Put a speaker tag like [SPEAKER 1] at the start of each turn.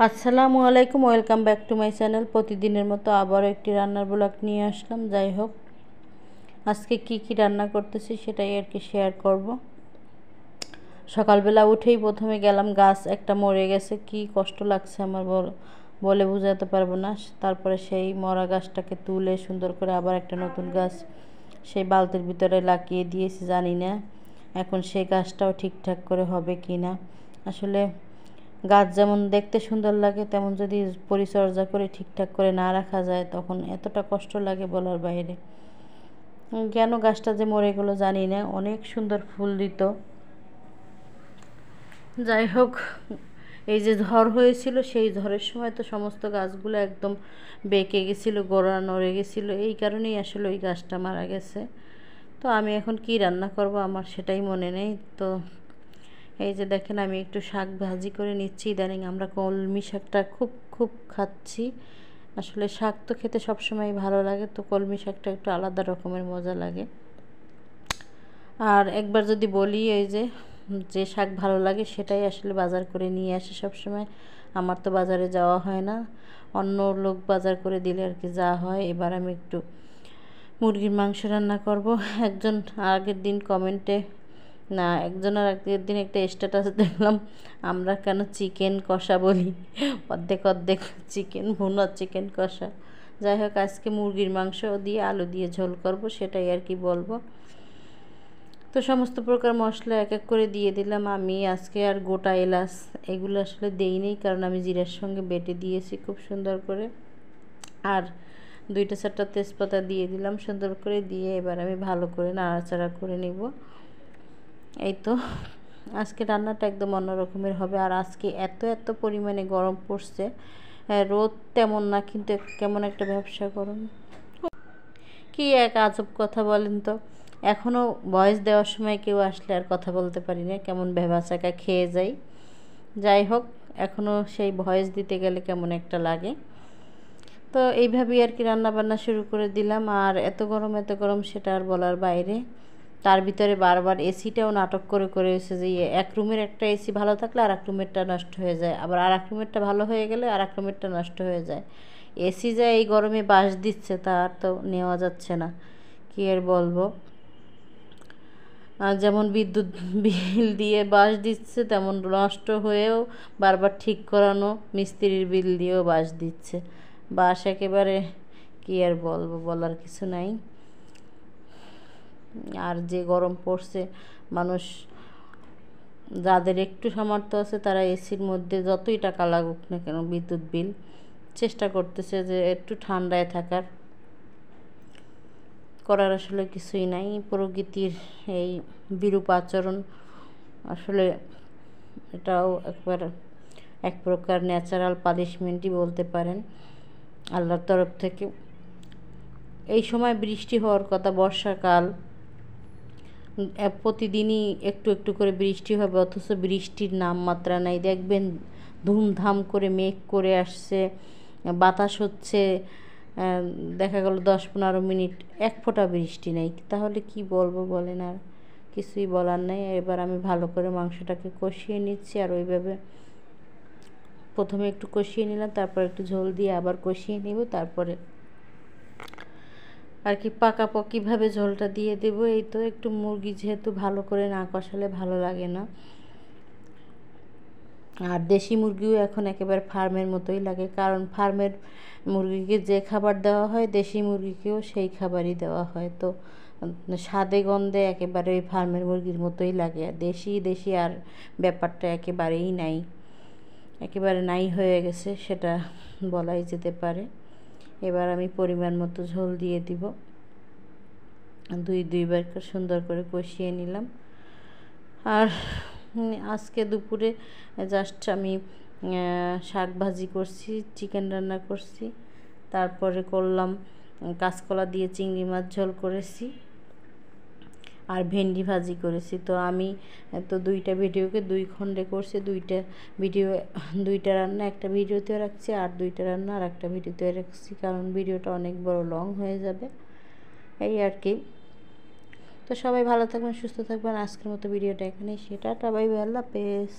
[SPEAKER 1] আসসালামু আলাইকুম, welcome back to my channel. প্রতিদিনের মতো আবারও একটি রান্নার ব্লগ নিয়ে আসলাম। যাই হোক, আজকে কি রান্না করতেছি সেটাই আর কি শেয়ার করব। সকালবেলা উঠেই প্রথমে গেলাম, গাছ একটা মরে গেছে, কি কষ্ট লাগছে আমার বলে বোঝাতে পারবো না। তারপরে সেই মরা গাছটাকে তুলে সুন্দর করে আবার একটা নতুন গাছ সেই বালতির ভিতরে লাগিয়ে দিয়েছি। জানি না এখন সেই গাছটাও ঠিকঠাক করে হবে কি না। আসলে গাছ যেমন দেখতে সুন্দর লাগে, তেমন যদি পরিচর্যা করে ঠিকঠাক করে না রাখা যায় তখন এতটা কষ্ট লাগে বলার বাইরে। কেন গাছটা যে মরে গেল জানি না, অনেক সুন্দর ফুল দিত। যাই হোক, এই যে ঝড় হয়েছিল সেই ঝড়ের সময় তো সমস্ত গাছগুলো একদম বেঁকে গেছিলো, গোড়া নড়ে গেছিলো, এই কারণেই আসলে ওই গাছটা মারা গেছে। তো আমি এখন কি রান্না করব আমার সেটাই মনে নেই। তো এই যে দেখেন, আমি একটু শাক ভাজি করে নিচ্ছি। ইদানিং আমরা কলমি শাকটা খুব খুব খাচ্ছি। আসলে শাক তো খেতে সবসময় ভালো লাগে, তো কলমি শাকটা একটু আলাদা রকমের মজা লাগে। আর একবার যদি বলি, এই যে শাক ভালো লাগে সেটাই আসলে বাজার করে নিয়ে আসে সবসময়। আমার তো বাজারে যাওয়া হয় না, অন্য লোক বাজার করে দিলে আর কি যা হয়। এবার আমি একটু মুরগির মাংস রান্না করব। একজন আগের দিন কমেন্টে না একজনের আগের দিন একটা স্ট্যাটাস দেখলাম, আমরা কেন চিকেন কষা বলি, অর্ধেক অর্ধেক চিকেন ভুনা চিকেন কষা। যাই হোক, আজকে মুরগির মাংস দিয়ে আলু দিয়ে ঝোল করব, সেটাই আর কি বলবো। তো সমস্ত প্রকার মশলা এক এক করে দিয়ে দিলাম। আমি আজকে আর গোটা এলাচ এগুলো আসলে দেইনি, কারণ আমি জিরার সঙ্গে বেটে দিয়েছি খুব সুন্দর করে। আর 2-4টা তেজপাতা দিয়ে দিলাম সুন্দর করে, দিয়ে এবার আমি ভালো করে নাড়াচাড়া করে নেব। এই তো আজকে রান্নাটা একদম অন্যরকমের হবে। আর আজকে এত পরিমাণে গরম পড়ছে, রোদ তেমন না, কিন্তু কেমন একটা ব্যবসা গরম। কি এক আজব কথা বলেন তো, এখনও ভয়েস দেওয়ার সময় কেউ আসলে আর কথা বলতে পারি না, কেমন ভ্যাবাচাকা খেয়ে যাই। যাই হোক, এখনও সেই ভয়েস দিতে গেলে কেমন একটা লাগে। তো এইভাবেই আর কি রান্নাবান্না শুরু করে দিলাম। আর এত গরম সেটা আর বলার বাইরে। তার ভিতরে বারবার এসিটাও নাটক করে এসে যে এক রুমের একটা এসি ভালো থাকলে আর এক রুমেরটা নষ্ট হয়ে যায়, আবার আর এক রুমেরটা ভালো হয়ে গেলে আর এক রুমেরটা নষ্ট হয়ে যায়। এসি যা এই গরমে বাস দিচ্ছে তা আর তো নেওয়া যাচ্ছে না, কী আর বলবো। যেমন বিদ্যুৎ বিল দিয়ে বাস দিচ্ছে, তেমন নষ্ট হয়েও বারবার ঠিক করানো মিস্ত্রির বিল দিয়েও বাস দিচ্ছে। বাস একেবারে কী আর বলবো, বলার কিছু নাই। আর যে গরম পড়ছে, মানুষ যাদের একটু সামর্থ্য আছে তারা এসির মধ্যে যতই টাকা লাগুক না কেন বিদ্যুৎ বিল, চেষ্টা করতেছে যে একটু ঠান্ডায় থাকার। করার আসলে কিছুই নাই, প্রকৃতির এই বিরূপ আচরণ। আসলে এটাও এক প্রকার ন্যাচারাল পানিশমেন্টই বলতে পারেন আল্লাহর তরফ থেকে। এই সময় বৃষ্টি হওয়ার কথা, বর্ষাকাল, প্রতিদিনই একটু করে বৃষ্টি হবে, অথচ বৃষ্টির নামমাত্রা নাই। দেখবেন ধুমধাম করে মেঘ করে আসছে, বাতাস হচ্ছে, দেখা গেল 10-15 মিনিট এক ফোঁটা বৃষ্টি নেই। তাহলে কি বলবো বলেন, আর কিছুই বলার নেই। এবার আমি ভালো করে মাংসটাকে কষিয়ে নিচ্ছি। আর ওইভাবে প্রথমে একটু কষিয়ে নিলাম, তারপর একটু ঝোল দিয়ে আবার কষিয়ে নেব, তারপরে আর কি পাকাপাকিভাবে ঝোলটা দিয়ে দেব। এই তো একটু মুরগি যেহেতু ভালো করে না কষালে ভালো লাগে না। আর দেশি মুরগিও এখন একেবারে ফার্মের মতোই লাগে, কারণ ফার্মের মুরগিকে যে খাবার দেওয়া হয় দেশি মুরগিকেও সেই খাবারই দেওয়া হয়। তো স্বাদে গন্ধে একেবারে ওই ফার্মের মুরগির মতোই লাগে। দেশি আর ব্যাপারটা একেবারেই নাই, একেবারে নাই হয়ে গেছে, সেটা বলাই যেতে পারে। এবার আমি পরিমাণ মতো ঝোল দিয়ে দিব, দুইবার সুন্দর করে কষিয়ে নিলাম। আর আজকে দুপুরে জাস্ট আমি শাক ভাজি করছি, চিকেন রান্না করছি, তারপরে করলাম কাঁচকলা দিয়ে চিংড়ি মাছ ঝোল করেছি, আর ভেন্ডি ভাজি করেছি। তো আমি তো দুইটা ভিডিওকে 2 খণ্ডে করছি, দুইটা রান্না একটা ভিডিওতেও রাখছি, আর দুইটা রান্না আর একটা ভিডিওতেও রাখছি, কারণ ভিডিওটা অনেক বড় লং হয়ে যাবে, এই আর কি। তো সবাই ভালো থাকবেন, সুস্থ থাকবেন। আজকের মতো ভিডিওটা এখানেই, টাটা বাই বাই, আল্লাহ হাফেজ।